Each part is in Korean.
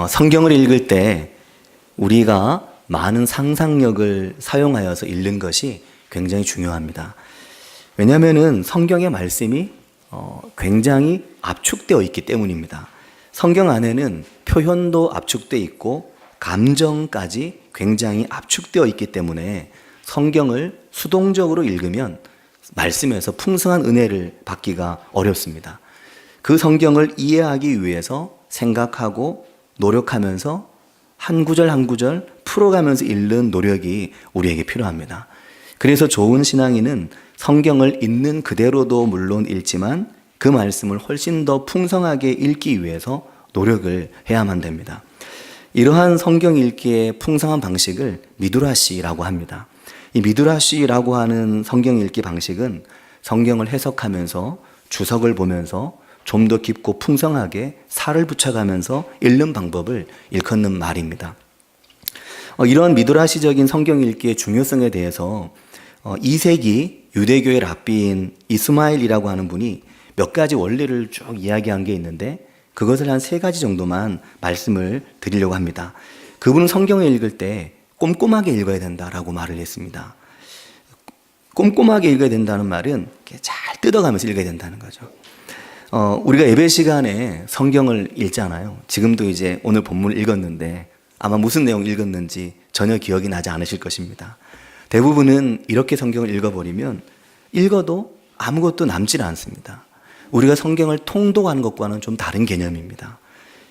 성경을 읽을 때 우리가 많은 상상력을 사용하여서 읽는 것이 굉장히 중요합니다. 왜냐하면 성경의 말씀이 굉장히 압축되어 있기 때문입니다. 성경 안에는 표현도 압축되어 있고 감정까지 굉장히 압축되어 있기 때문에 성경을 수동적으로 읽으면 말씀에서 풍성한 은혜를 받기가 어렵습니다. 그 성경을 이해하기 위해서 생각하고 노력하면서 한 구절 한 구절 풀어가면서 읽는 노력이 우리에게 필요합니다. 그래서 좋은 신앙인은 성경을 있는 그대로도 물론 읽지만 그 말씀을 훨씬 더 풍성하게 읽기 위해서 노력을 해야만 됩니다. 이러한 성경 읽기의 풍성한 방식을 미드라시라고 합니다. 이 미드라시라고 하는 성경 읽기 방식은 성경을 해석하면서 주석을 보면서 좀 더 깊고 풍성하게 살을 붙여가면서 읽는 방법을 일컫는 말입니다. 이런 미드라시적인 성경 읽기의 중요성에 대해서 2세기 유대교의 랍비인 이스마일이라고 하는 분이 몇 가지 원리를 쭉 이야기한 게 있는데 그것을 한 3가지 정도만 말씀을 드리려고 합니다. 그분은 성경을 읽을 때 꼼꼼하게 읽어야 된다라고 말을 했습니다. 꼼꼼하게 읽어야 된다는 말은 잘 뜯어가면서 읽어야 된다는 거죠. 우리가 예배 시간에 성경을 읽잖아요. 지금도 이제 오늘 본문을 읽었는데 아마 무슨 내용 읽었는지 전혀 기억이 나지 않으실 것입니다. 대부분은 이렇게 성경을 읽어버리면 읽어도 아무것도 남질 않습니다. 우리가 성경을 통독하는 것과는 좀 다른 개념입니다.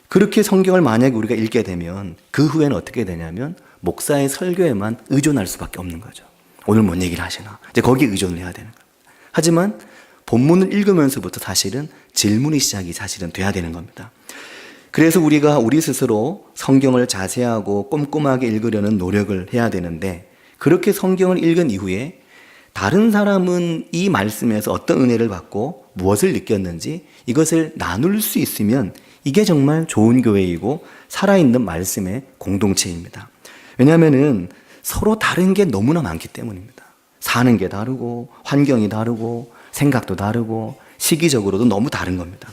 그렇게 성경을 만약에 우리가 읽게 되면 그 후에는 어떻게 되냐면 목사의 설교에만 의존할 수밖에 없는 거죠. 오늘 뭔 얘기를 하시나 이제 거기에 의존을 해야 되는 거예요. 하지만 본문을 읽으면서부터 사실은 질문이 시작이 사실은 돼야 되는 겁니다. 그래서 우리가 우리 스스로 성경을 자세하고 꼼꼼하게 읽으려는 노력을 해야 되는데 그렇게 성경을 읽은 이후에 다른 사람은 이 말씀에서 어떤 은혜를 받고 무엇을 느꼈는지 이것을 나눌 수 있으면 이게 정말 좋은 교회이고 살아있는 말씀의 공동체입니다. 왜냐하면 서로 다른 게 너무나 많기 때문입니다. 사는 게 다르고 환경이 다르고 생각도 다르고 시기적으로도 너무 다른 겁니다.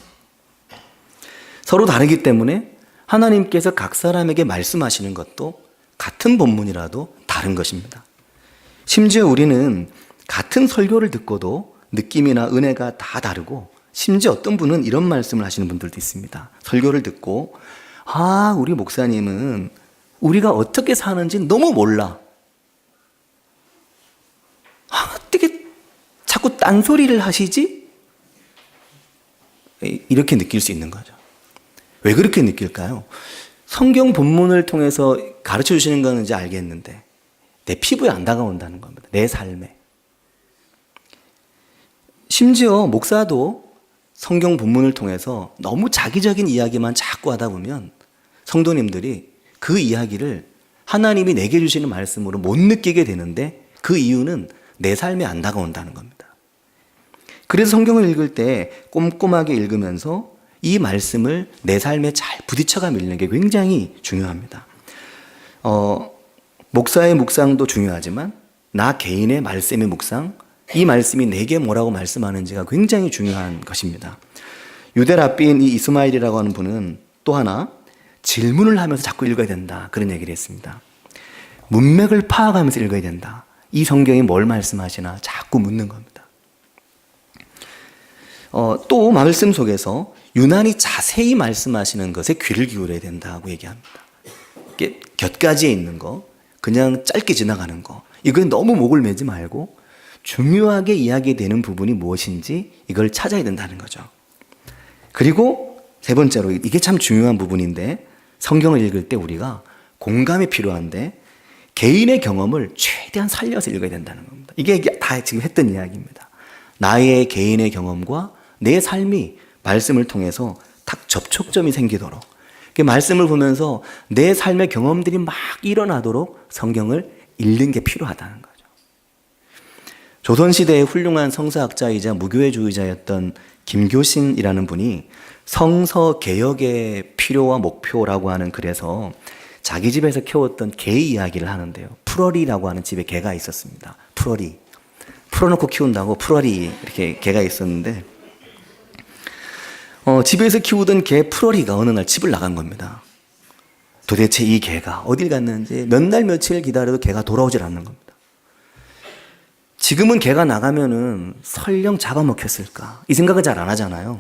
서로 다르기 때문에 하나님께서 각 사람에게 말씀하시는 것도 같은 본문이라도 다른 것입니다. 심지어 우리는 같은 설교를 듣고도 느낌이나 은혜가 다 다르고 심지어 어떤 분은 이런 말씀을 하시는 분들도 있습니다. 설교를 듣고 우리 목사님은 우리가 어떻게 사는지 너무 몰라. 어떻게 자꾸 딴소리를 하시지? 이렇게 느낄 수 있는 거죠. 왜 그렇게 느낄까요? 성경 본문을 통해서 가르쳐 주시는 거는 이제 알겠는데 내 피부에 안 다가온다는 겁니다. 내 삶에. 심지어 목사도 성경 본문을 통해서 너무 자기적인 이야기만 자꾸 하다 보면 성도님들이 그 이야기를 하나님이 내게 주시는 말씀으로 못 느끼게 되는데 그 이유는 내 삶에 안 다가온다는 겁니다. 그래서 성경을 읽을 때 꼼꼼하게 읽으면서 이 말씀을 내 삶에 잘 부딪혀가 읽는 게 굉장히 중요합니다. 목사의 묵상도 중요하지만 나 개인의 말씀의 묵상, 이 말씀이 내게 뭐라고 말씀하는지가 굉장히 중요한 것입니다. 유대 랍비인 이 이스마일이라고 하는 분은 또 하나 질문을 하면서 자꾸 읽어야 된다 그런 얘기를 했습니다. 문맥을 파악하면서 읽어야 된다. 이 성경이 뭘 말씀하시나 자꾸 묻는 겁니다. 또 말씀 속에서 유난히 자세히 말씀하시는 것에 귀를 기울여야 된다고 얘기합니다. 이게 곁가지에 있는 거, 그냥 짧게 지나가는 거, 이거에 너무 목을 매지 말고 중요하게 이야기되는 부분이 무엇인지 이걸 찾아야 된다는 거죠. 그리고 세 번째로 이게 참 중요한 부분인데 성경을 읽을 때 우리가 공감이 필요한데 개인의 경험을 최대한 살려서 읽어야 된다는 겁니다. 이게 다 지금 했던 이야기입니다. 나의 개인의 경험과 내 삶이 말씀을 통해서 딱 접촉점이 생기도록 말씀을 보면서 내 삶의 경험들이 막 일어나도록 성경을 읽는 게 필요하다는 거죠. 조선시대의 훌륭한 성서학자이자 무교회주의자였던 김교신이라는 분이 성서 개혁의 필요와 목표라고 하는 글에서 자기 집에서 키웠던 개 이야기를 하는데요. 풀어리라고 하는 집에 개가 있었습니다. 풀어리. 풀어놓고 키운다고 풀어리 이렇게 개가 있었는데 집에서 키우던 개 풀어리가 어느 날 집을 나간 겁니다. 도대체 이 개가 어딜 갔는지 몇 날 며칠 기다려도 개가 돌아오질 않는 겁니다. 지금은 개가 나가면은 설령 잡아먹혔을까 이 생각은 잘 안 하잖아요.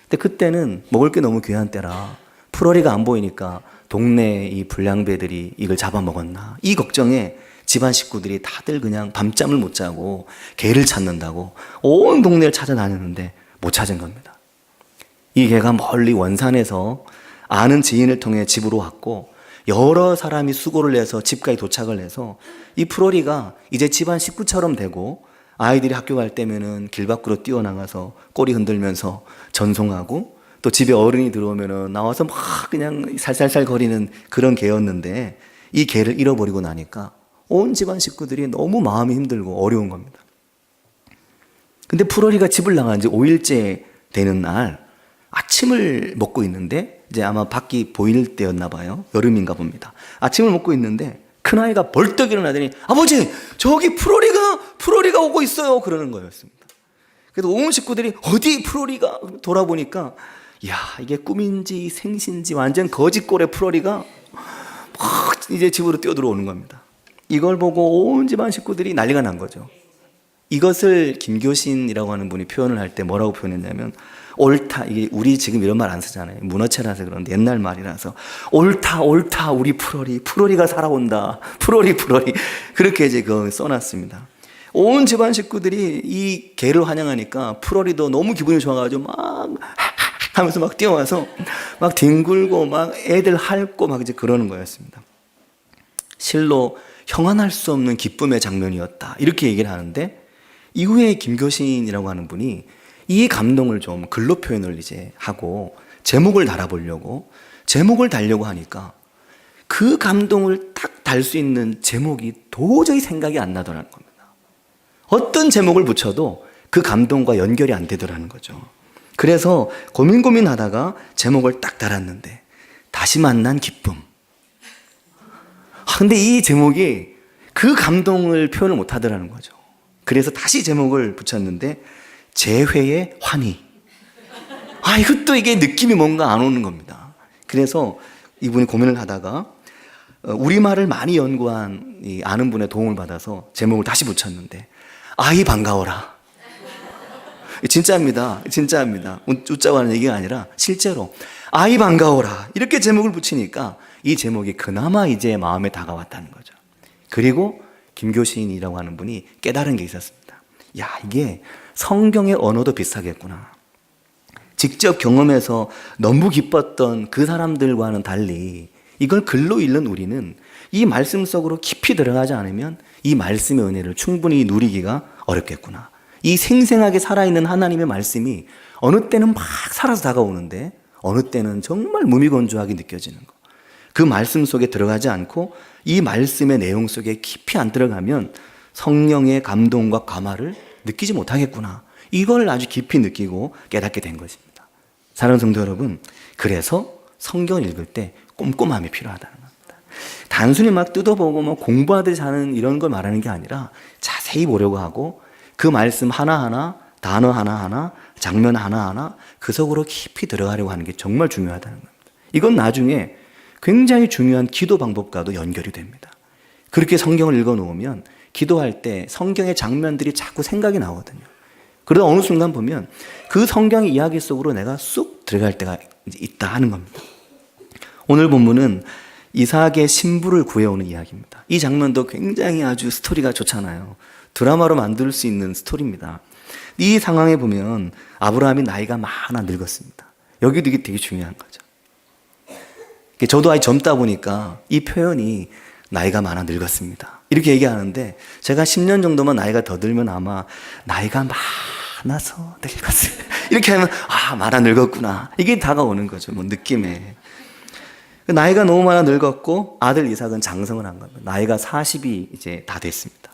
근데 그때는 먹을 게 너무 귀한 때라 풀어리가 안 보이니까 동네 이 불량배들이 이걸 잡아먹었나 이 걱정에 집안 식구들이 다들 그냥 밤잠을 못 자고 개를 찾는다고 온 동네를 찾아다녔는데 못 찾은 겁니다. 이 개가 멀리 원산에서 아는 지인을 통해 집으로 왔고 여러 사람이 수고를 해서 집까지 도착을 해서 이 풀어리가 이제 집안 식구처럼 되고 아이들이 학교 갈 때면은 길 밖으로 뛰어나가서 꼬리 흔들면서 전송하고 또 집에 어른이 들어오면은 나와서 막 그냥 살살살 거리는 그런 개였는데 이 개를 잃어버리고 나니까 온 집안 식구들이 너무 마음이 힘들고 어려운 겁니다. 근데 풀어리가 집을 나간 지 5일째 되는 날 아침을 먹고 있는데 이제 아마 밖이 보일 때였나 봐요. 여름인가 봅니다. 아침을 먹고 있는데 큰아이가 벌떡 일어나더니 아버지 저기 풀어리가 오고 있어요 그러는 거였습니다. 그래서 온 식구들이 어디 풀어리가 돌아보니까 야 이게 꿈인지 생신지 완전 거짓골의 풀어리가 막 이제 집으로 뛰어들어오는 겁니다. 이걸 보고 온 집안 식구들이 난리가 난 거죠. 이것을 김교신이라고 하는 분이 표현을 할 때 뭐라고 표현했냐면 옳다, 이게 우리 지금 이런 말 안 쓰잖아요. 문어체라서 그런데 옛날 말이라서 옳다 우리 풀어리가 살아온다. 풀어리 그렇게 이제 그 써놨습니다. 온 집안 식구들이 이 개를 환영하니까 풀어리도 너무 기분이 좋아가지고 막 하면서 막 뛰어와서 막 뒹굴고 막 애들 핥고 막 이제 그러는 거였습니다. 실로 형언할 수 없는 기쁨의 장면이었다 이렇게 얘기를 하는데 이후에 김교신이라고 하는 분이 이 감동을 좀 글로 표현을 이제 하고 제목을 달아보려고 제목을 달려고 하니까 그 감동을 딱 달 수 있는 제목이 도저히 생각이 안 나더라는 겁니다. 어떤 제목을 붙여도 그 감동과 연결이 안 되더라는 거죠. 그래서 고민하다가 제목을 딱 달았는데 다시 만난 기쁨. 근데 이 제목이 그 감동을 표현을 못 하더라는 거죠. 그래서 다시 제목을 붙였는데 재회의 환희. 이것도 이게 느낌이 뭔가 안 오는 겁니다. 그래서 이분이 고민을 하다가 우리말을 많이 연구한 이 아는 분의 도움을 받아서 제목을 다시 붙였는데 아이 반가워라. 진짜입니다. 웃자고 하는 얘기가 아니라 실제로 아이 반가워라 이렇게 제목을 붙이니까 이 제목이 그나마 이제 마음에 다가왔다는 거죠. 그리고 김교신이라고 하는 분이 깨달은 게 있었습니다. 야, 이게 성경의 언어도 비슷하겠구나. 직접 경험해서 너무 기뻤던 그 사람들과는 달리 이걸 글로 읽는 우리는 이 말씀 속으로 깊이 들어가지 않으면 이 말씀의 은혜를 충분히 누리기가 어렵겠구나. 이 생생하게 살아있는 하나님의 말씀이 어느 때는 막 살아서 다가오는데 어느 때는 정말 무미건조하게 느껴지는 거. 그 말씀 속에 들어가지 않고 이 말씀의 내용 속에 깊이 안 들어가면 성령의 감동과 감화를 느끼지 못하겠구나. 이걸 아주 깊이 느끼고 깨닫게 된 것입니다. 사랑하는 성도 여러분, 그래서 성경을 읽을 때 꼼꼼함이 필요하다는 겁니다. 단순히 막 뜯어보고 뭐 공부하듯이 하는 이런 걸 말하는 게 아니라 자세히 보려고 하고 그 말씀 하나하나, 단어 하나하나, 장면 하나하나 그 속으로 깊이 들어가려고 하는 게 정말 중요하다는 겁니다. 이건 나중에 굉장히 중요한 기도 방법과도 연결이 됩니다. 그렇게 성경을 읽어놓으면 기도할 때 성경의 장면들이 자꾸 생각이 나거든요. 그러다 어느 순간 보면 그 성경의 이야기 속으로 내가 쑥 들어갈 때가 있다 하는 겁니다. 오늘 본문은 이삭의 신부를 구해오는 이야기입니다. 이 장면도 굉장히 아주 스토리가 좋잖아요. 드라마로 만들 수 있는 스토리입니다. 이 상황에 보면 아브라함이 나이가 많아 늙었습니다. 여기도 이게 되게 중요한 거죠. 저도 아직 젊다 보니까 이 표현이 나이가 많아 늙었습니다. 이렇게 얘기하는데 제가 10년 정도만 나이가 더 들면 아마 나이가 많아서 늙었어요. 이렇게 하면 많아 늙었구나. 이게 다가오는 거죠. 뭐 느낌에. 나이가 너무 많아 늙었고 아들 이삭은 장성을 한 겁니다. 나이가 40이 이제 다 됐습니다.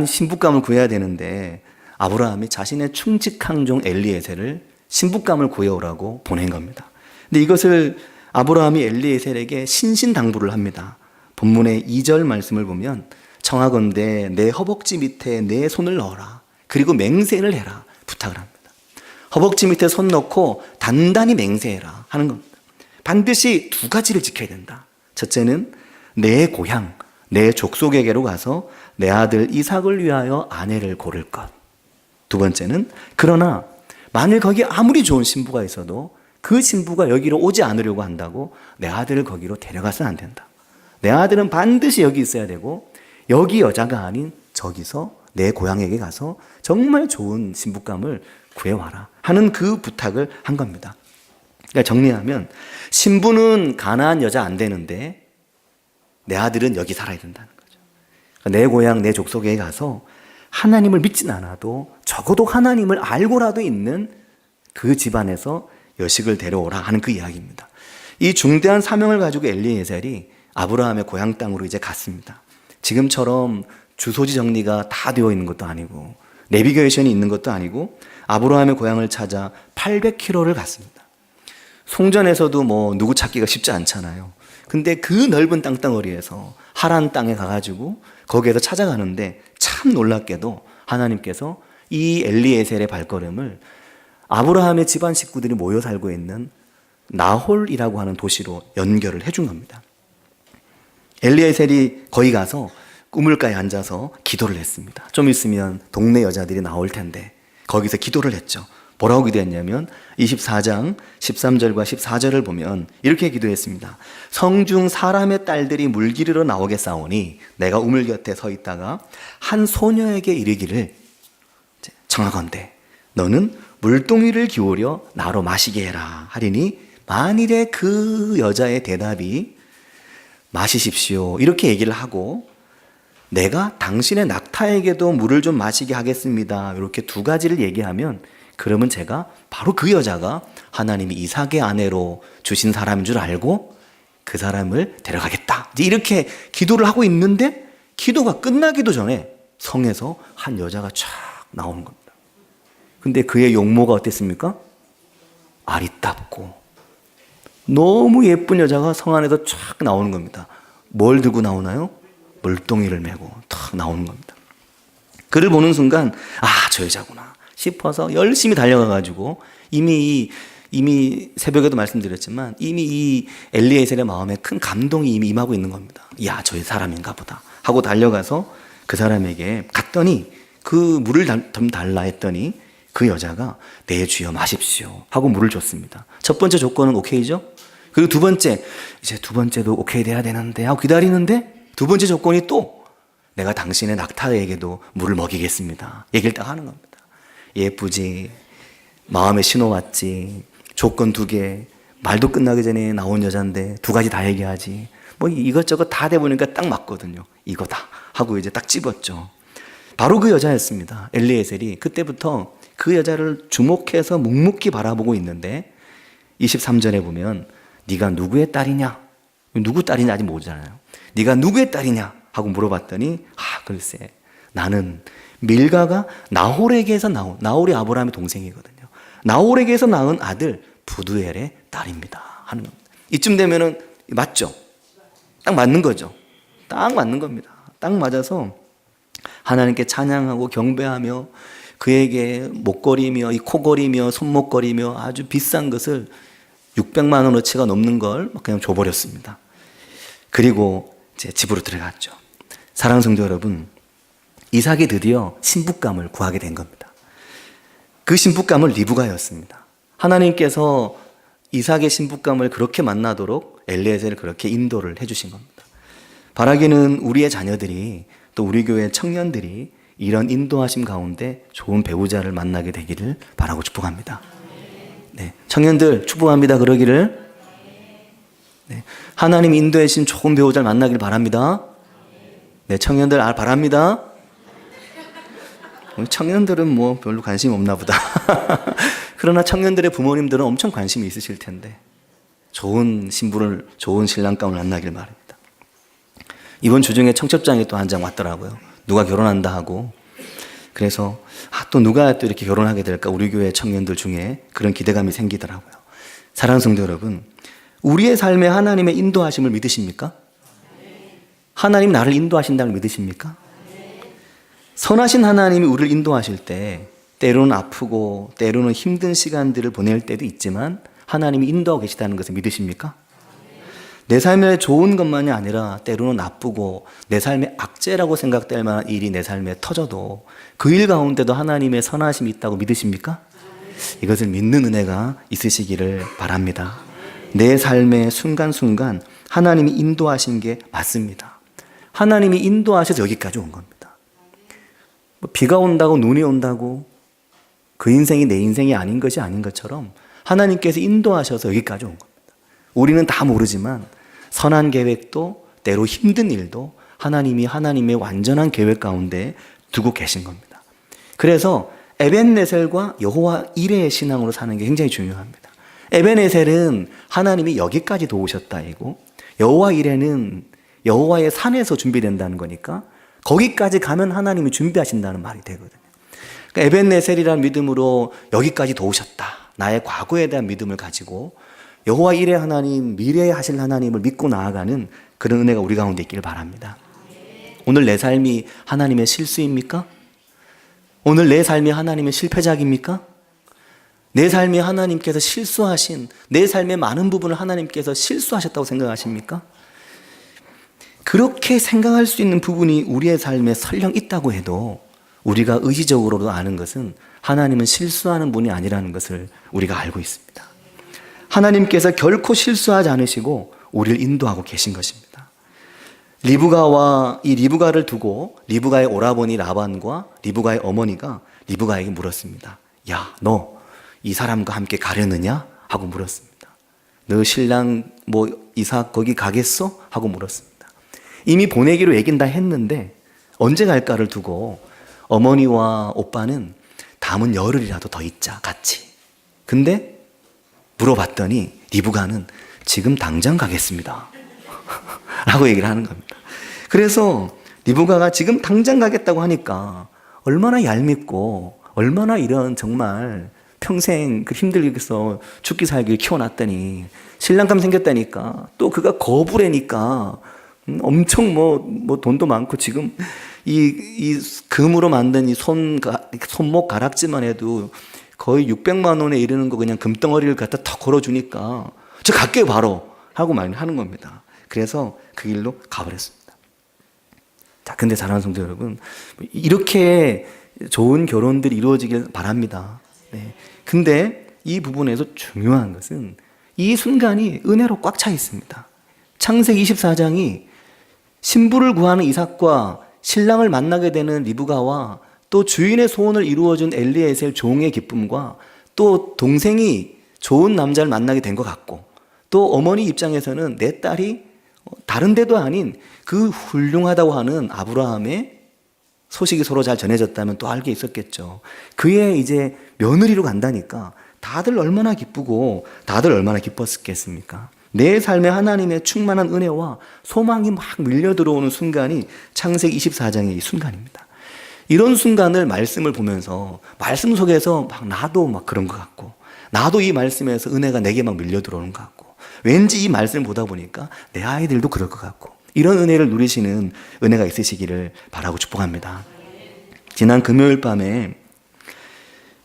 신부감을 구해야 되는데 아브라함이 자신의 충직한 종 엘리에셀을 신부감을 구해오라고 보낸 겁니다. 근데 이것을 아브라함이 엘리에셀에게 신신당부를 합니다. 본문의 2절 말씀을 보면 청하건대 내 허벅지 밑에 내 손을 넣어라. 그리고 맹세를 해라. 부탁을 합니다. 허벅지 밑에 손 넣고 단단히 맹세해라 하는 겁니다. 반드시 두 가지를 지켜야 된다. 첫째는 내 고향, 내 족속에게로 가서 내 아들 이삭을 위하여 아내를 고를 것. 두 번째는 그러나 만일 거기 아무리 좋은 신부가 있어도 그 신부가 여기로 오지 않으려고 한다고 내 아들을 거기로 데려가서는 안 된다. 내 아들은 반드시 여기 있어야 되고 여기 여자가 아닌 저기서 내 고향에게 가서 정말 좋은 신부감을 구해와라 하는 그 부탁을 한 겁니다. 그러니까 정리하면 신부는 가나안 여자 안 되는데 내 아들은 여기 살아야 된다는 거죠. 그러니까 내 고향, 내 족속에 가서 하나님을 믿진 않아도 적어도 하나님을 알고라도 있는 그 집안에서 여식을 데려오라 하는 그 이야기입니다. 이 중대한 사명을 가지고 엘리에셀이 아브라함의 고향 땅으로 이제 갔습니다. 지금처럼 주소지 정리가 다 되어 있는 것도 아니고 내비게이션이 있는 것도 아니고 아브라함의 고향을 찾아 800km를 갔습니다. 송전에서도 뭐 누구 찾기가 쉽지 않잖아요. 근데 그 넓은 땅덩어리에서 하란 땅에 가가지고 거기에서 찾아가는데 참 놀랍게도 하나님께서 이 엘리에셀의 발걸음을 아브라함의 집안 식구들이 모여 살고 있는 나홀이라고 하는 도시로 연결을 해준 겁니다. 엘리에셀이 거기 가서 우물가에 앉아서 기도를 했습니다. 좀 있으면 동네 여자들이 나올 텐데 거기서 기도를 했죠. 뭐라고 기도했냐면 24장 13절과 14절을 보면 이렇게 기도했습니다. 성중 사람의 딸들이 물기르러 나오겠사오니 내가 우물 곁에 서 있다가 한 소녀에게 이르기를 청하건대 너는 물동이를 기울여 나로 마시게 해라 하리니 만일에 그 여자의 대답이 마시십시오 이렇게 얘기를 하고 내가 당신의 낙타에게도 물을 좀 마시게 하겠습니다 이렇게 두 가지를 얘기하면 그러면 제가 바로 그 여자가 하나님이 이삭의 아내로 주신 사람인 줄 알고 그 사람을 데려가겠다 이렇게 기도를 하고 있는데 기도가 끝나기도 전에 성에서 한 여자가 쫙 나오는 겁니다. 근데 그의 용모가 어땠습니까? 아리따고 너무 예쁜 여자가 성 안에서 쫙 나오는 겁니다. 뭘 들고 나오나요? 물동이를 메고 탁 나오는 겁니다. 그를 보는 순간 저 여자구나 싶어서 열심히 달려가가지고 이미 새벽에도 말씀드렸지만 이미 이 엘리에셀의 마음에 큰 감동이 이미 임하고 있는 겁니다. 저 사람인가 보다 하고 달려가서 그 사람에게 갔더니 그 물을 좀 달라 했더니 그 여자가 네 주여 마십시오 하고 물을 줬습니다. 첫 번째 조건은 오케이죠? 그리고 두 번째 이제 두 번째도 오케이 돼야 되는데 하고 기다리는데 두 번째 조건이 또 내가 당신의 낙타에게도 물을 먹이겠습니다 얘기를 딱 하는 겁니다. 예쁘지 마음에 신호 왔지 조건 두 개 말도 끝나기 전에 나온 여잔데 두 가지 다 얘기하지 뭐 이것저것 다 돼보니까 딱 맞거든요. 이거다 하고 이제 딱 집었죠. 바로 그 여자였습니다. 엘리에셀이 그때부터 그 여자를 주목해서 묵묵히 바라보고 있는데 23절에 보면 네가 누구의 딸이냐? 누구 딸이냐 아직 모르잖아요. 네가 누구의 딸이냐? 하고 물어봤더니 글쎄 나는 밀가가 나홀에게서 나온 나홀이 아브라함의 동생이거든요. 나홀에게서 낳은 아들 부두엘의 딸입니다 하는 겁니다. 이쯤 되면은 맞죠? 딱 맞는 거죠. 딱 맞는 겁니다. 딱 맞아서 하나님께 찬양하고 경배하며 그에게 목걸이며 이 코걸이며 손목걸이며 아주 비싼 것을 600만 원어치가 넘는 걸 그냥 줘버렸습니다. 그리고 이제 집으로 들어갔죠. 사랑하는 성도 여러분, 이삭이 드디어 신부감을 구하게 된 겁니다. 그 신부감은 리브가였습니다. 하나님께서 이삭의 신부감을 그렇게 만나도록 엘리에셀을 그렇게 인도를 해주신 겁니다. 바라기는 우리의 자녀들이 또 우리 교회 청년들이 이런 인도하심 가운데 좋은 배우자를 만나게 되기를 바라고 축복합니다. 네, 청년들 축복합니다. 그러기를. 네, 하나님 인도해 주신 좋은 배우자를 만나길 바랍니다. 네, 청년들 바랍니다. 청년들은 뭐 별로 관심 없나 보다. 그러나 청년들의 부모님들은 엄청 관심이 있으실 텐데 좋은 신부를 좋은 신랑감을 만나길 바랍니다. 이번 주 중에 청첩장이 또 한 장 왔더라고요. 누가 결혼한다 하고. 그래서 또 누가 또 이렇게 결혼하게 될까 우리 교회 청년들 중에 그런 기대감이 생기더라고요. 사랑하는 성도 여러분, 우리의 삶에 하나님의 인도하심을 믿으십니까? 하나님 나를 인도하신다는 걸 믿으십니까? 선하신 하나님이 우리를 인도하실 때 때로는 아프고 때로는 힘든 시간들을 보낼 때도 있지만 하나님이 인도하고 계시다는 것을 믿으십니까? 내 삶에 좋은 것만이 아니라 때로는 나쁘고 내 삶에 악재라고 생각될 만한 일이 내 삶에 터져도 그 일 가운데도 하나님의 선하심이 있다고 믿으십니까? 이것을 믿는 은혜가 있으시기를 바랍니다. 내 삶의 순간순간 하나님이 인도하신 게 맞습니다. 하나님이 인도하셔서 여기까지 온 겁니다. 비가 온다고 눈이 온다고 그 인생이 내 인생이 아닌 것이 아닌 것처럼 하나님께서 인도하셔서 여기까지 온 겁니다. 우리는 다 모르지만 선한 계획도 때로 힘든 일도 하나님이 하나님의 완전한 계획 가운데 두고 계신 겁니다. 그래서 에벤네셀과 여호와 이레의 신앙으로 사는 게 굉장히 중요합니다. 에벤네셀은 하나님이 여기까지 도우셨다이고 여호와 이레는 여호와의 산에서 준비된다는 거니까 거기까지 가면 하나님이 준비하신다는 말이 되거든요. 그러니까 에벤네셀이라는 믿음으로 여기까지 도우셨다. 나의 과거에 대한 믿음을 가지고 여호와 이레 하나님, 미래에 하실 하나님을 믿고 나아가는 그런 은혜가 우리 가운데 있기를 바랍니다. 오늘 내 삶이 하나님의 실수입니까? 오늘 내 삶이 하나님의 실패작입니까? 내 삶이 하나님께서 실수하신, 내 삶의 많은 부분을 하나님께서 실수하셨다고 생각하십니까? 그렇게 생각할 수 있는 부분이 우리의 삶에 설령 있다고 해도 우리가 의지적으로도 아는 것은 하나님은 실수하는 분이 아니라는 것을 우리가 알고 있습니다. 하나님께서 결코 실수하지 않으시고 우리를 인도하고 계신 것입니다. 리브가와 이 리브가를 두고 리브가의 오라버니 라반과 리브가의 어머니가 리브가에게 물었습니다. 야, 너 이 사람과 함께 가려느냐? 하고 물었습니다. 너 신랑 이삭 거기 가겠어? 하고 물었습니다. 이미 보내기로 얘기는 다 했는데 언제 갈까를 두고 어머니와 오빠는 남은 열흘이라도 더 있자 같이. 근데 물어봤더니 리브가는 지금 당장 가겠습니다 라고 얘기를 하는 겁니다. 그래서 리브가가 지금 당장 가겠다고 하니까 얼마나 얄밉고 얼마나 이런 정말 평생 힘들게서 죽기 살기 키워놨더니 신랑감 생겼다니까 또 그가 거부래니까 엄청 돈도 많고 지금 이 금으로 만든 이 손목 가락지만 해도 거의 600만 원에 이르는 거 그냥 금덩어리를 갖다 턱 걸어주니까 저 갈게요 바로 하고 많이 하는 겁니다. 그래서 그 길로 가버렸습니다. 자, 근데 사랑하는 성도 여러분, 이렇게 좋은 결혼들이 이루어지길 바랍니다. 네. 근데 이 부분에서 중요한 것은 이 순간이 은혜로 꽉 차 있습니다. 창세기 24장이 신부를 구하는 이삭과 신랑을 만나게 되는 리브가와 또 주인의 소원을 이루어준 엘리에셀 종의 기쁨과 또 동생이 좋은 남자를 만나게 된 것 같고 또 어머니 입장에서는 내 딸이 다른 데도 아닌 그 훌륭하다고 하는 아브라함의 소식이 서로 잘 전해졌다면 또 알게 있었겠죠. 그의 이제 며느리로 간다니까 다들 얼마나 기쁘고 다들 얼마나 기뻤겠습니까? 내 삶에 하나님의 충만한 은혜와 소망이 막 밀려 들어오는 순간이 창세기 24장의 이 순간입니다. 이런 순간을 말씀을 보면서 말씀 속에서 나도 그런 것 같고 나도 이 말씀에서 은혜가 내게 밀려 들어오는 것 같고 왠지 이 말씀을 보다 보니까 내 아이들도 그럴 것 같고 이런 은혜를 누리시는 은혜가 있으시기를 바라고 축복합니다. 지난 금요일 밤에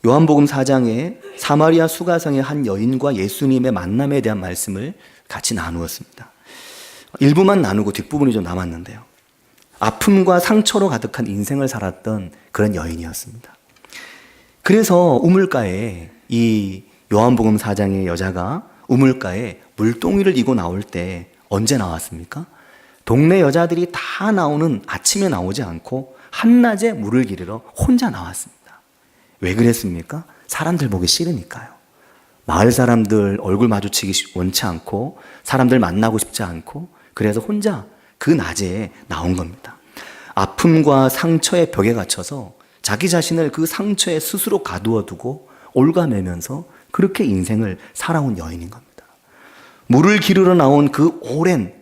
요한복음 4장에 사마리아 수가성의 한 여인과 예수님의 만남에 대한 말씀을 같이 나누었습니다. 일부만 나누고 뒷부분이 좀 남았는데요. 아픔과 상처로 가득한 인생을 살았던 그런 여인이었습니다. 그래서 우물가에 이 요한복음 4장의 여자가 우물가에 물동이를 이고 나올 때 언제 나왔습니까? 동네 여자들이 다 나오는 아침에 나오지 않고 한낮에 물을 기르러 혼자 나왔습니다. 왜 그랬습니까? 사람들 보기 싫으니까요. 마을 사람들 얼굴 마주치기 원치 않고 사람들 만나고 싶지 않고 그래서 혼자 그 낮에 나온 겁니다. 아픔과 상처의 벽에 갇혀서 자기 자신을 그 상처에 스스로 가두어 두고 올가매면서 그렇게 인생을 살아온 여인인 겁니다. 물을 기르러 나온 그 오랜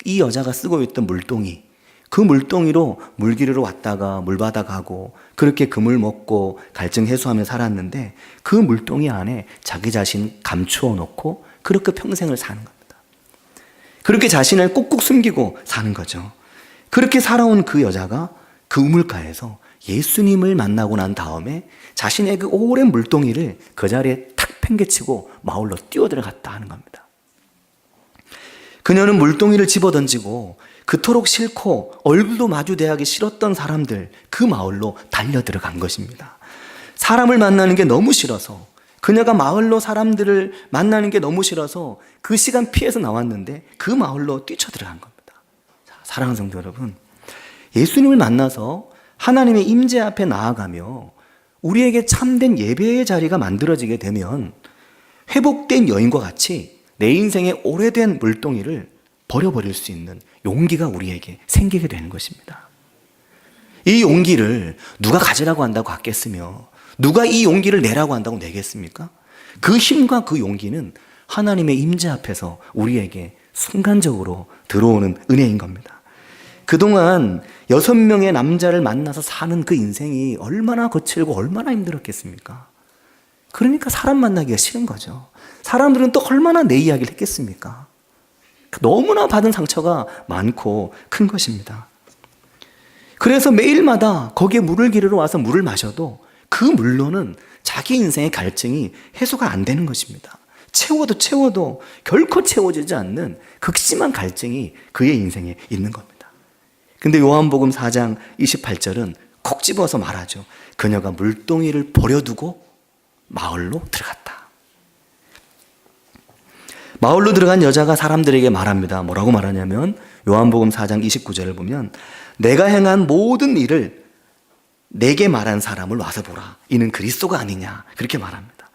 이 여자가 쓰고 있던 물동이, 그 물동이로 물 기르러 왔다가 물 받아가고 그렇게 금을 먹고 갈증 해소하며 살았는데 그 물동이 안에 자기 자신 감추어 놓고 그렇게 평생을 사는 겁니다. 그렇게 자신을 꾹꾹 숨기고 사는 거죠. 그렇게 살아온 그 여자가 그 우물가에서 예수님을 만나고 난 다음에 자신의 그 오랜 물동이를 그 자리에 탁 팽개치고 마을로 뛰어들어갔다 하는 겁니다. 그녀는 물동이를 집어던지고 그토록 싫고 얼굴도 마주대하기 싫었던 사람들, 그 마을로 달려들어간 것입니다. 사람을 만나는 게 너무 싫어서, 그녀가 마을로 사람들을 만나는 게 너무 싫어서 그 시간 피해서 나왔는데 그 마을로 뛰쳐들어간 겁니다. 자, 사랑하는 성도 여러분, 예수님을 만나서 하나님의 임재 앞에 나아가며 우리에게 참된 예배의 자리가 만들어지게 되면 회복된 여인과 같이 내 인생의 오래된 물동이를 버려버릴 수 있는 용기가 우리에게 생기게 되는 것입니다. 이 용기를 누가 가지라고 한다고 갖겠으며, 누가 이 용기를 내라고 한다고 내겠습니까? 그 힘과 그 용기는 하나님의 임재 앞에서 우리에게 순간적으로 들어오는 은혜인 겁니다. 그동안 6명의 남자를 만나서 사는 그 인생이 얼마나 거칠고 얼마나 힘들었겠습니까? 그러니까 사람 만나기가 싫은 거죠. 사람들은 또 얼마나 내 이야기를 했겠습니까? 너무나 받은 상처가 많고 큰 것입니다. 그래서 매일마다 거기에 물을 기르러 와서 물을 마셔도 그 물로는 자기 인생의 갈증이 해소가 안 되는 것입니다. 채워도 결코 채워지지 않는 극심한 갈증이 그의 인생에 있는 겁니다. 근데 요한복음 4장 28절은 콕 집어서 말하죠. 그녀가 물동이를 버려두고 마을로 들어갔다. 마을로 들어간 여자가 사람들에게 말합니다. 뭐라고 말하냐면 요한복음 4장 29절을 보면 내가 행한 모든 일을 내게 말한 사람을 와서 보라. 이는 그리스도가 아니냐. 그렇게 말합니다.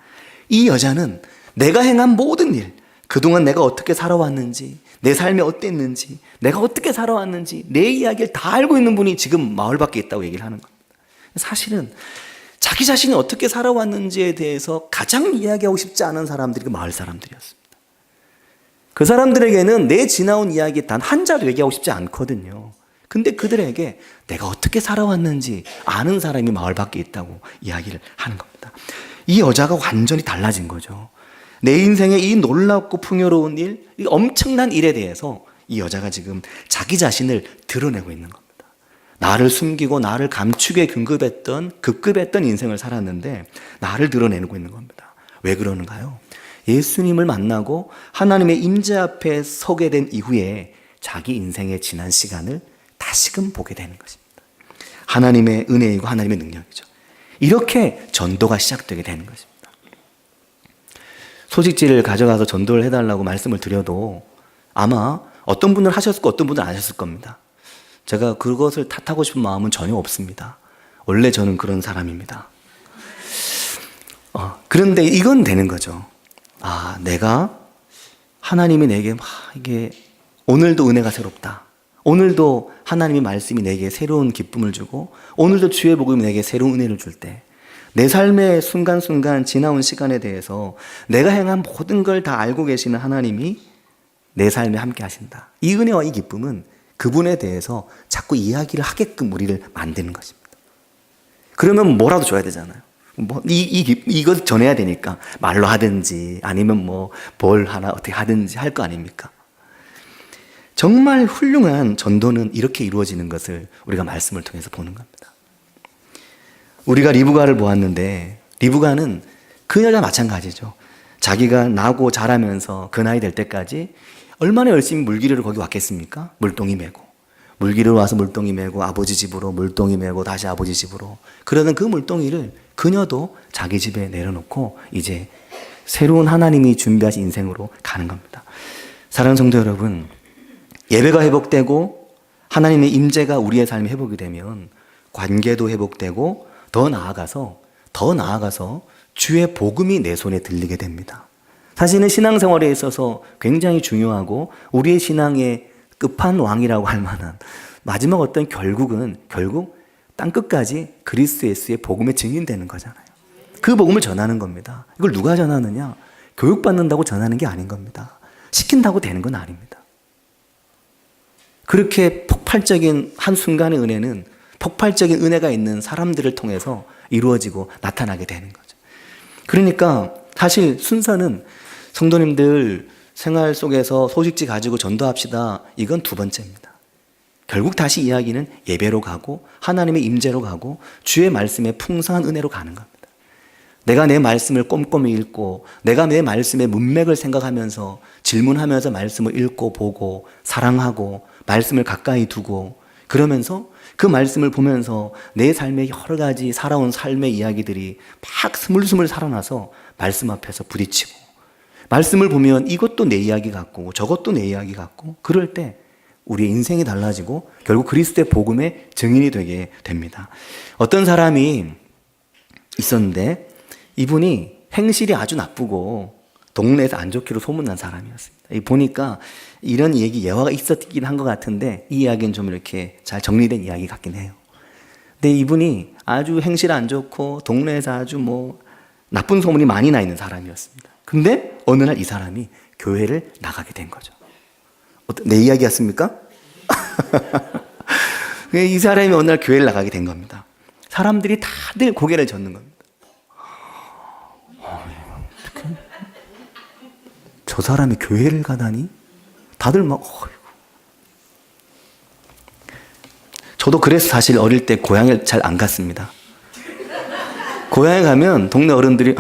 이 여자는 내가 행한 모든 일, 그동안 내가 어떻게 살아왔는지, 내 삶이 어땠는지, 내가 어떻게 살아왔는지 내 이야기를 다 알고 있는 분이 지금 마을 밖에 있다고 얘기를 하는 겁니다. 사실은 자기 자신이 어떻게 살아왔는지에 대해서 가장 이야기하고 싶지 않은 사람들이 그 마을 사람들이었습니다. 그 사람들에게는 내 지나온 이야기 단 한 자도 얘기하고 싶지 않거든요. 근데 그들에게 내가 어떻게 살아왔는지 아는 사람이 마을 밖에 있다고 이야기를 하는 겁니다. 이 여자가 완전히 달라진 거죠. 내 인생의 이 놀랍고 풍요로운 일, 이 엄청난 일에 대해서 이 여자가 지금 자기 자신을 드러내고 있는 겁니다. 나를 숨기고 나를 감추게 급급했던 인생을 살았는데 나를 드러내고 있는 겁니다. 왜 그러는가요? 예수님을 만나고 하나님의 임재 앞에 서게 된 이후에 자기 인생의 지난 시간을 다시금 보게 되는 것입니다. 하나님의 은혜이고 하나님의 능력이죠. 이렇게 전도가 시작되게 되는 것입니다. 소식지를 가져가서 전도를 해달라고 말씀을 드려도 아마 어떤 분은 하셨고 어떤 분은 안 하셨을 겁니다. 제가 그것을 탓하고 싶은 마음은 전혀 없습니다. 원래 저는 그런 사람입니다. 그런데 이건 되는 거죠. 내가 하나님이 내게 이게 오늘도 은혜가 새롭다. 오늘도 하나님의 말씀이 내게 새로운 기쁨을 주고 오늘도 주의 복음이 내게 새로운 은혜를 줄 때 내 삶의 순간순간 지나온 시간에 대해서 내가 행한 모든 걸 다 알고 계시는 하나님이 내 삶에 함께 하신다. 이 은혜와 이 기쁨은 그분에 대해서 자꾸 이야기를 하게끔 우리를 만드는 것입니다. 그러면 뭐라도 줘야 되잖아요. 이것 전해야 되니까 말로 하든지 아니면 뭘 하나 어떻게 하든지 할 거 아닙니까? 정말 훌륭한 전도는 이렇게 이루어지는 것을 우리가 말씀을 통해서 보는 겁니다. 우리가 리브가를 보았는데 리브가는 그 여자 마찬가지죠. 자기가 나고 자라면서 그 나이 될 때까지 얼마나 열심히 물기르러 거기 왔겠습니까? 물동이 메고 물기르러 와서 물동이 메고 아버지 집으로 물동이 메고 다시 아버지 집으로 그러는 그 물동이를 그녀도 자기 집에 내려놓고 이제 새로운 하나님이 준비하신 인생으로 가는 겁니다. 사랑하는 성도 여러분, 예배가 회복되고 하나님의 임재가 우리의 삶에 회복이 되면 관계도 회복되고 더 나아가서 주의 복음이 내 손에 들리게 됩니다. 사실은 신앙생활에 있어서 굉장히 중요하고 우리의 신앙의 끝판왕이라고 할 만한 마지막 어떤 결국 땅끝까지 그리스도 예수의 복음에 증인되는 거잖아요. 그 복음을 전하는 겁니다. 이걸 누가 전하느냐? 교육받는다고 전하는 게 아닌 겁니다. 시킨다고 되는 건 아닙니다. 그렇게 폭발적인 한순간의 은혜는 폭발적인 은혜가 있는 사람들을 통해서 이루어지고 나타나게 되는 거죠. 그러니까 사실 순서는 성도님들 생활 속에서 소식지 가지고 전도합시다. 이건 두 번째입니다. 결국 다시 이야기는 예배로 가고 하나님의 임재로 가고 주의 말씀의 풍성한 은혜로 가는 겁니다. 내가 내 말씀을 꼼꼼히 읽고 내가 내 말씀의 문맥을 생각하면서 질문하면서 말씀을 읽고 보고 사랑하고 말씀을 가까이 두고 그러면서 그 말씀을 보면서 내 삶의 여러 가지 살아온 삶의 이야기들이 막 스물스물 살아나서 말씀 앞에서 부딪히고 말씀을 보면 이것도 내 이야기 같고 저것도 내 이야기 같고 그럴 때 우리의 인생이 달라지고 결국 그리스도의 복음의 증인이 되게 됩니다. 어떤 사람이 있었는데 이분이 행실이 아주 나쁘고 동네에서 안 좋기로 소문난 사람이었습니다. 보니까 이런 얘기 예화가 있었긴 한 것 같은데 이 이야기는 좀 이렇게 잘 정리된 이야기 같긴 해요. 근데 이분이 아주 행실 안 좋고 동네에서 아주 나쁜 소문이 많이 나 있는 사람이었습니다. 근데 어느 날 이 사람이 교회를 나가게 된 거죠. 내 이야기였습니까? 이 사람이 어느 날 교회를 나가게 된 겁니다. 사람들이 다들 고개를 젓는 겁니다. 저 사람이 교회를 가다니? 다들 막 저도 그래서 사실 어릴 때 고향을 잘 안 갔습니다. 고향에 가면 동네 어른들이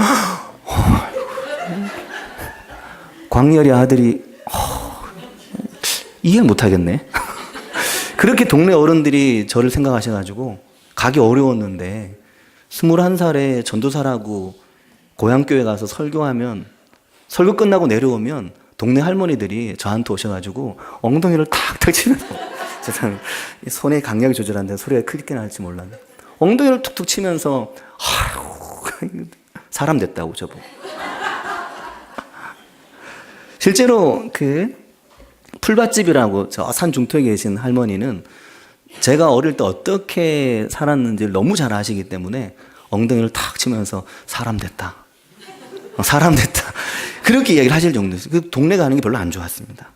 광열이 아들이 이해 못하겠네. 그렇게 동네 어른들이 저를 생각하셔가지고 가기 어려웠는데 21살에 전도사라고 고향교회 가서 설교하면 설교 끝나고 내려오면 동네 할머니들이 저한테 오셔가지고 엉덩이를 탁탁 치면서 세상 손에 강약이 조절하는데 소리가 크게 날지 몰랐네. 엉덩이를 툭툭 치면서 사람 됐다고 저보고. 실제로 그 풀밭집이라고 저 산 중턱에 계신 할머니는 제가 어릴 때 어떻게 살았는지를 너무 잘 아시기 때문에 엉덩이를 탁 치면서 사람 됐다. 사람 됐다. 그렇게 이야기를 하실 정도였어요. 그 동네 가는 게 별로 안 좋았습니다.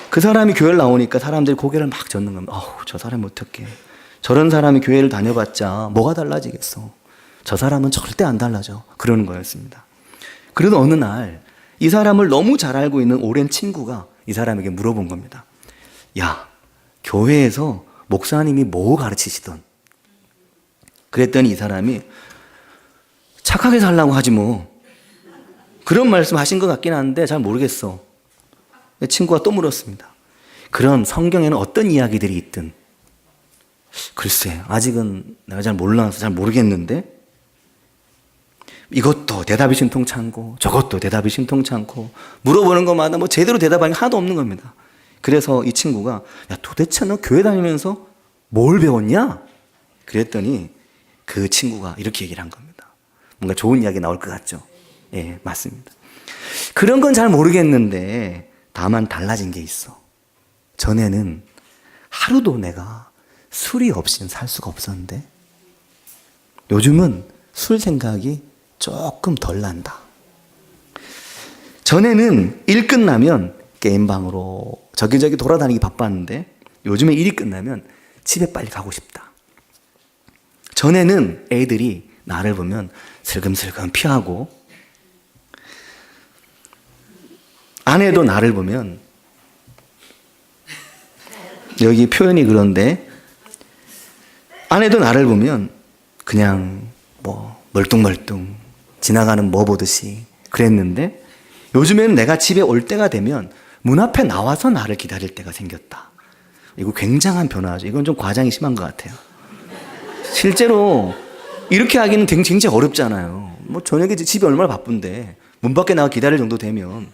그 사람이 교회를 나오니까 사람들이 고개를 막 젓는 겁니다. 저 사람이 어떻게 저런 사람이 교회를 다녀봤자 뭐가 달라지겠어. 저 사람은 절대 안 달라져. 그러는 거였습니다. 그래도 어느 날 이 사람을 너무 잘 알고 있는 오랜 친구가 이 사람에게 물어본 겁니다. 야, 교회에서 목사님이 뭐 가르치시던? 그랬더니 이 사람이 착하게 살라고 하지 뭐. 그런 말씀 하신 것 같긴 한데 잘 모르겠어. 친구가 또 물었습니다. 그럼 성경에는 어떤 이야기들이 있든? 글쎄, 아직은 내가 잘 몰라서 잘 모르겠는데 이것도 대답이 신통찮고 저것도 대답이 신통찮고 물어보는 것마다 제대로 대답하는 게 하나도 없는 겁니다. 그래서 이 친구가 야, 도대체 너 교회 다니면서 뭘 배웠냐? 그랬더니 그 친구가 이렇게 얘기를 한 겁니다. 뭔가 좋은 이야기 나올 것 같죠? 예, 맞습니다. 그런 건 잘 모르겠는데 다만 달라진 게 있어. 전에는 하루도 내가 술이 없이는 살 수가 없었는데 요즘은 술 생각이 조금 덜 난다. 전에는 일 끝나면 게임방으로 저기저기 돌아다니기 바빴는데 요즘에 일이 끝나면 집에 빨리 가고 싶다. 전에는 애들이 나를 보면 슬금슬금 피하고 아내도 나를 보면 여기 표현이 그런데 아내도 나를 보면 그냥 멀뚱멀뚱 지나가는 보듯이 그랬는데 요즘에는 내가 집에 올 때가 되면 문 앞에 나와서 나를 기다릴 때가 생겼다. 이거 굉장한 변화죠. 이건 좀 과장이 심한 것 같아요. 실제로 이렇게 하기는 굉장히 어렵잖아요. 저녁에 집이 얼마나 바쁜데 문 밖에 나가 기다릴 정도 되면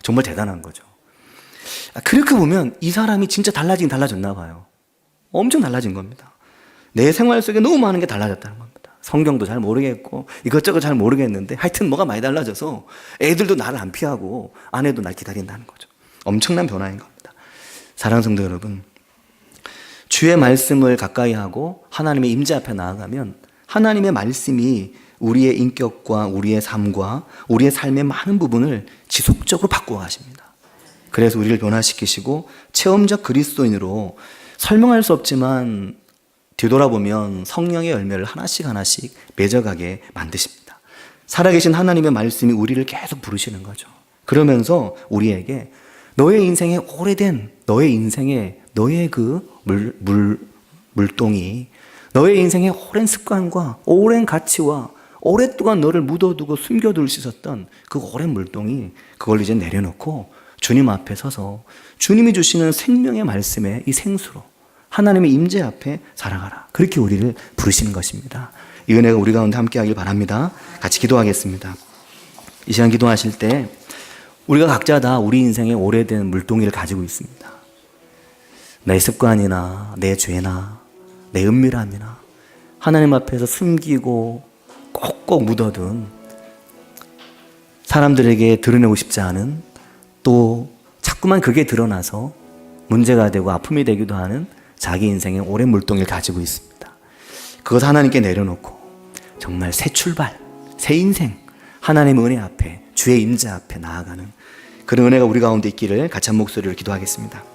정말 대단한 거죠. 그렇게 보면 이 사람이 진짜 달라지긴 달라졌나 봐요. 엄청 달라진 겁니다. 내 생활 속에 너무 많은 게 달라졌다는 겁니다. 성경도 잘 모르겠고 이것저것 잘 모르겠는데 하여튼 뭐가 많이 달라져서 애들도 나를 안 피하고 아내도 날 기다린다는 거죠. 엄청난 변화인 겁니다. 사랑하는 성도 여러분, 주의 말씀을 가까이 하고 하나님의 임재 앞에 나아가면 하나님의 말씀이 우리의 인격과 우리의 삶과 우리의 삶의 많은 부분을 지속적으로 바꾸어 가십니다. 그래서 우리를 변화시키시고 체험적 그리스도인으로 설명할 수 없지만 뒤돌아보면 성령의 열매를 하나씩 맺어가게 만드십니다. 살아계신 하나님의 말씀이 우리를 계속 부르시는 거죠. 그러면서 우리에게 너의 인생에 오래된 너의 인생에 너의 그 물동이 너의 인생의 오랜 습관과 오랜 가치와 오랫동안 너를 묻어두고 숨겨둘 수 있었던 그 오랜 물동이 그걸 이제 내려놓고 주님 앞에 서서 주님이 주시는 생명의 말씀에 이 생수로 하나님의 임재 앞에 살아가라. 그렇게 우리를 부르시는 것입니다. 이 은혜가 우리 가운데 함께 하길 바랍니다. 같이 기도하겠습니다. 이 시간 기도하실 때 우리가 각자 다 우리 인생에 오래된 물동이를 가지고 있습니다. 내 습관이나 내 죄나 내 은밀함이나 하나님 앞에서 숨기고 꼭꼭 묻어둔 사람들에게 드러내고 싶지 않은 또 자꾸만 그게 드러나서 문제가 되고 아픔이 되기도 하는 자기 인생의 오랜 물동이를 가지고 있습니다. 그것 하나님께 내려놓고 정말 새 출발, 새 인생, 하나님의 은혜 앞에 주의 임재 앞에 나아가는 그런 은혜가 우리 가운데 있기를 같이 한 목소리로 기도하겠습니다.